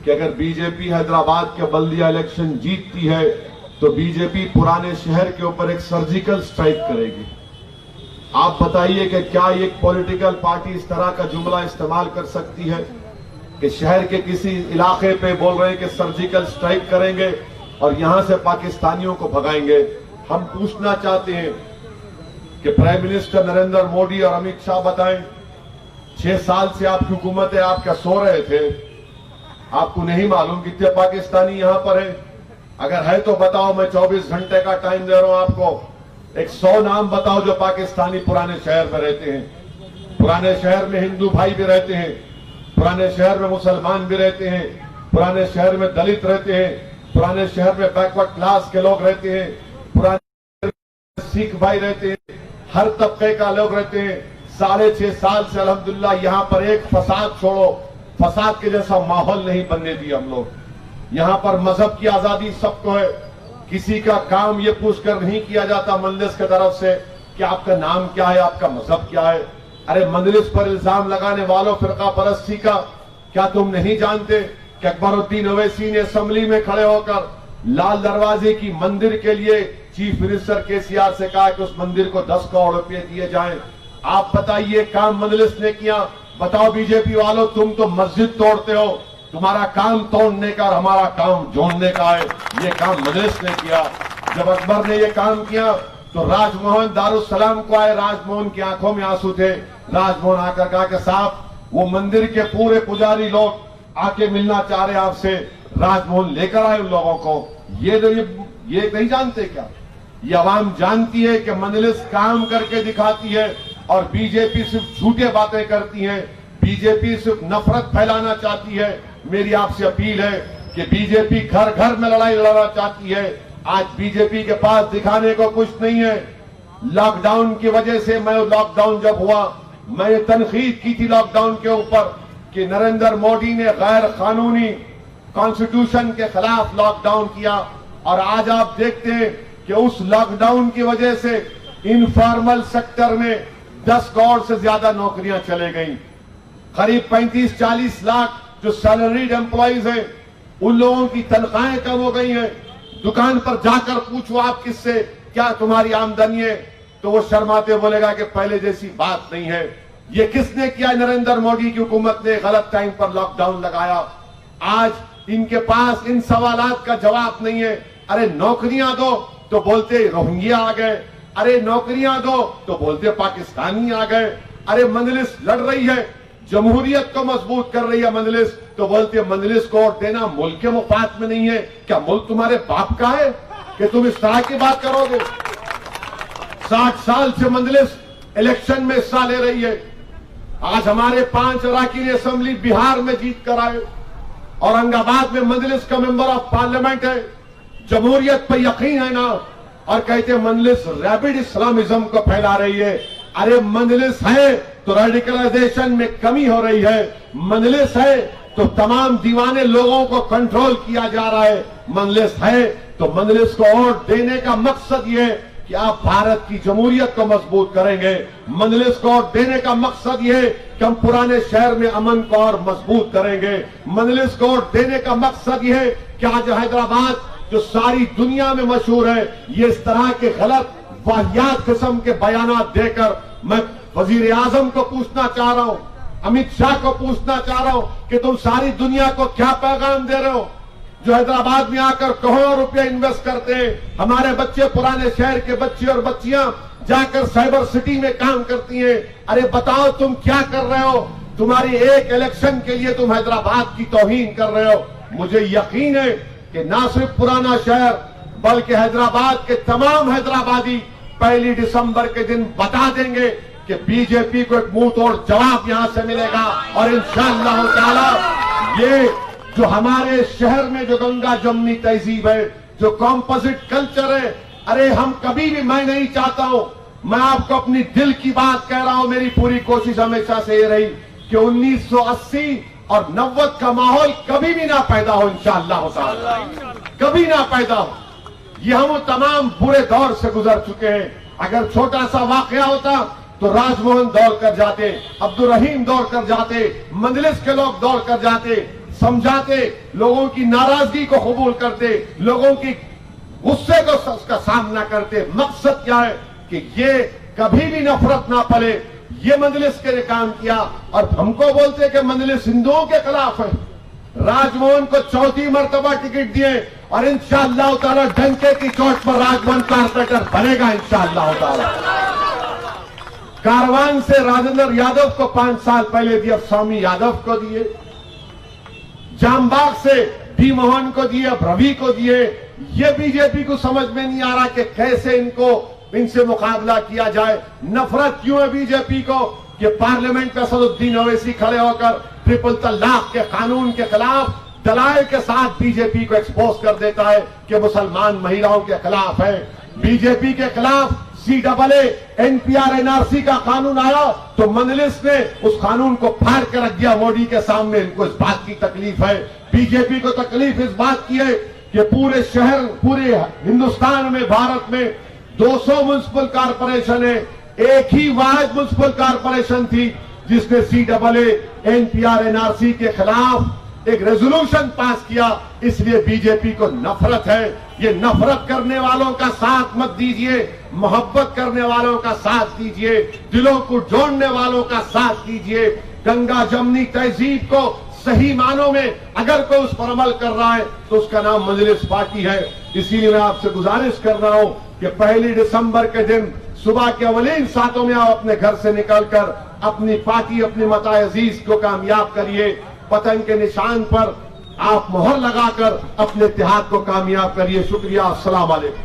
कि अगर बीजेपी हैदराबाद के बल्दिया इलेक्शन जीतती है तो बीजेपी पुराने शहर के ऊपर एक सर्जिकल स्ट्राइक करेगी। आप बताइए कि क्या एक पॉलिटिकल पार्टी इस तरह का जुमला इस्तेमाल कर सकती है कि शहर के किसी इलाके पे बोल रहे हैं कि सर्जिकल स्ट्राइक करेंगे और यहां से पाकिस्तानियों को भगाएंगे। हम पूछना चाहते हैं कि प्राइम मिनिस्टर नरेंद्र मोदी और अमित शाह बताएं, 6 साल से आपकी हुकूमत है, आप क्या सो रहे थे? आपको नहीं मालूम कितने पाकिस्तानी यहां पर है? अगर है तो बताओ, मैं 24 घंटे का टाइम दे रहा हूं आपको। एक 100 नाम बताओ जो पाकिस्तानी पुराने शहर में रहते हैं। पुराने शहर में हिंदू भाई भी रहते हैं, पुराने शहर में मुसलमान भी रहते हैं, पुराने शहर में दलित रहते हैं, पुराने शहर में बैकवर्ड क्लास के लोग रहते हैं, पुराने शहर में सिख भाई रहते हैं, हर तबके का लोग रहते हैं। 6.5 साल से अल्हम्दुलिल्लाह यहां पर एक फसाद छोड़ो, फसाद के जैसा माहौल नहीं बनने दिया हम लोग। यहां पर मजहब की आजादी सबको है। किसी का काम ये पूछकर नहीं किया जाता मजलिस की तरफ से कि आपका नाम क्या है, आपका मजहब क्या है। अरे मजलिस पर इल्जाम लगाने वालों फिरका परस्ती का, क्या तुम नहीं जानते कि अकबरुद्दीन ओवैसी ने असेंबली में खड़े होकर लाल दरवाजे की मंदिर के लिए चीफ मिनिस्टर केसीआर से कहा कि उस मंदिर को 10 करोड़ रुपए दिए जाएं। आप बताइए काम मजलिस ने किया? बताओ बीजेपी वालों, तुम तो मस्जिद तोड़ते हो, तुम्हारा काम तोड़ने का और हमारा काम जोड़ने का है। ये काम मजलिस ने किया। जब अकबर ने ये काम किया तो राजमोहन दारुसलाम को आए, राजमोहन की आंखों में आंसू थे। राजमोहन आकर कहा कि साहब वो मंदिर के पूरे पुजारी लोग आके मिलना चाह रहे हैं आपसे। राजमोहन लेकर आए उन लोगों को। ये नहीं जानते क्या? ये आवाम जानती है कि मजलिस काम करके दिखाती है और बीजेपी सिर्फ झूठे बातें करती है। बीजेपी सिर्फ नफरत फैलाना चाहती है। मेरी आपसे अपील है कि बीजेपी घर घर में लड़ाई लड़ना चाहती है। आज बीजेपी के पास दिखाने को कुछ नहीं है। लॉकडाउन की वजह से लॉकडाउन जब हुआ, मैं ये तनकीद की थी लॉकडाउन के ऊपर कि नरेंद्र मोदी ने गैर कानूनी कॉन्स्टिट्यूशन के खिलाफ लॉकडाउन किया। और आज आप देखते हैं कि उस लॉकडाउन की वजह से इनफॉर्मल सेक्टर में 10 करोड़ से ज्यादा नौकरियां चले गई। करीब 35-40 लाख जो सैलरीड एम्प्लॉइज हैं, उन लोगों की तनख्वाहें कम हो गई हैं। दुकान पर जाकर पूछो आप किससे क्या तुम्हारी आमदनी है, तो वो शर्माते बोलेगा कि पहले जैसी बात नहीं है। ये किसने किया? नरेंद्र मोदी की हुकूमत ने गलत टाइम पर लॉकडाउन लगाया। आज इनके पास इन सवालात का जवाब नहीं है। अरे नौकरियां दो तो बोलते रोहिंग्या आ गए, अरे नौकरियां दो तो बोलते पाकिस्तानी आ गए। अरे मजलिस लड़ रही है, जमहूरियत को मजबूत कर रही है मजलिस, तो बोलते मजलिस को वोट देना मुल्क के मुफाद में नहीं है। क्या मुल्क तुम्हारे बाप का है कि तुम इस तरह की बात करोगे? 60 साल से मजलिस इलेक्शन में हिस्सा ले रही है। आज हमारे 5 अरकान असेंबली बिहार में जीत कर आए, औरंगाबाद में मजलिस का मेंबर ऑफ पार्लियामेंट है। जमहूरियत पर यकीन है ना, और कहते मजलिस रैपिड इस्लामिज्म को फैला रही है। अरे मजलिस है तो रेडिकलाइजेशन में कमी हो रही है। मजलिस है तो तमाम दीवाने लोगों को कंट्रोल किया जा रहा है। मजलिस है तो मजलिस को वोट देने का मकसद ये है कि आप भारत की जमहूरियत को मजबूत करेंगे। मजलिस को वोट देने का मकसद ये है कि हम पुराने शहर में अमन को और मजबूत करेंगे। मजलिस को वोट देने का मकसद ये है कि आज हैदराबाद जो सारी दुनिया में मशहूर है, ये इस तरह के गलत वाहियात किस्म के बयानात देकर मैं वजीर आजम को पूछना चाह रहा हूं, अमित शाह को पूछना चाह रहा हूं कि तुम सारी दुनिया को क्या पैगाम दे रहे हो? जो हैदराबाद में आकर करोड़ों रुपया इन्वेस्ट करते हैं, हमारे बच्चे पुराने शहर के बच्चे और बच्चियां जाकर साइबर सिटी में काम करती हैं। अरे बताओ तुम क्या कर रहे हो? तुम्हारी एक इलेक्शन के लिए तुम हैदराबाद की तौहीन कर रहे हो। मुझे यकीन है कि ना सिर्फ पुराना शहर बल्कि हैदराबाद के तमाम हैदराबादी 1 दिसंबर के दिन बता देंगे कि बीजेपी को एक मुंह तोड़ जवाब यहां से मिलेगा। और इंशाअल्लाह ताला ये जो हमारे शहर में जो गंगा जमनी तहजीब है, जो कॉम्पोजिट कल्चर है, अरे हम कभी भी, मैं नहीं चाहता हूं, मैं आपको अपनी दिल की बात कह रहा हूं, मेरी पूरी कोशिश हमेशा से ये रही कि 1980 और 90 का माहौल कभी भी ना पैदा हो, इंशाअल्लाह ताला कभी ना पैदा हो। ये हम तमाम बुरे दौर से गुजर चुके हैं। अगर छोटा सा वाकया होता तो राजमोहन दौड़ कर जाते, अब्दुल रहीम दौड़ कर जाते, मजलिस के लोग दौड़ कर जाते। समझाते, लोगों की नाराजगी को कबूल करते, लोगों की गुस्से को उसका सामना करते। मकसद क्या है कि ये कभी भी नफरत ना पले, ये मजलिस के लिए काम किया। और हमको बोलते कि मजलिस हिंदुओं के खिलाफ है। राजभवन को चौथी मर्तबा टिकट दिए और इंशाअल्लाह ताला डंके की चोट पर राजभवन कारपेटर बनेगा इंशाअल्लाह ताला। कारवान से राजेंद्र यादव को 5 साल पहले दिए, अब स्वामी यादव को दिए। जामबाग से डी मोहन को दिए, अब रवि को दिए। ये बीजेपी को समझ में नहीं आ रहा कि कैसे इनसे मुकाबला किया जाए। नफरत क्यों है बीजेपी को कि पार्लियामेंट में असदुद्दीन ओवैसी खड़े होकर ट्रिपल तलाक के कानून के खिलाफ दलाइल के साथ बीजेपी को एक्सपोज कर देता है कि मुसलमान महिलाओं के खिलाफ है। बीजेपी के खिलाफ CAA NPR NRC का कानून आया तो मजलिस ने उस कानून को फाड़ के रख दिया मोदी के सामने। इनको इस बात की तकलीफ है, बीजेपी को तकलीफ इस बात की है कि पूरे शहर, पूरे हिंदुस्तान में, भारत में 200 म्युनिसिपल कारपोरेशन है, एक ही वाहिद म्युनिसिपल कारपोरेशन थी जिसने CAA NPR NRC के खिलाफ एक रेजोल्यूशन पास किया। इसलिए बीजेपी को नफरत है। ये नफरत करने वालों का साथ मत दीजिए, मोहब्बत करने वालों का साथ दीजिए, दिलों को जोड़ने वालों का साथ दीजिए। गंगा जमनी तहजीब को सही मानों में अगर कोई उस पर अमल कर रहा है तो उसका नाम मजलिस पार्टी है। इसीलिए मैं आपसे गुजारिश कर रहा हूं कि 1 दिसंबर के दिन सुबह के अवलीन सातों में आप अपने घर से निकलकर अपनी पार्टी, अपनी मता अजीज को कामयाब करिए। पतंग के निशान पर आप मोहर लगाकर अपने इत्तेहाद को कामयाब करिए। शुक्रिया। अस्सलाम वालेकुम।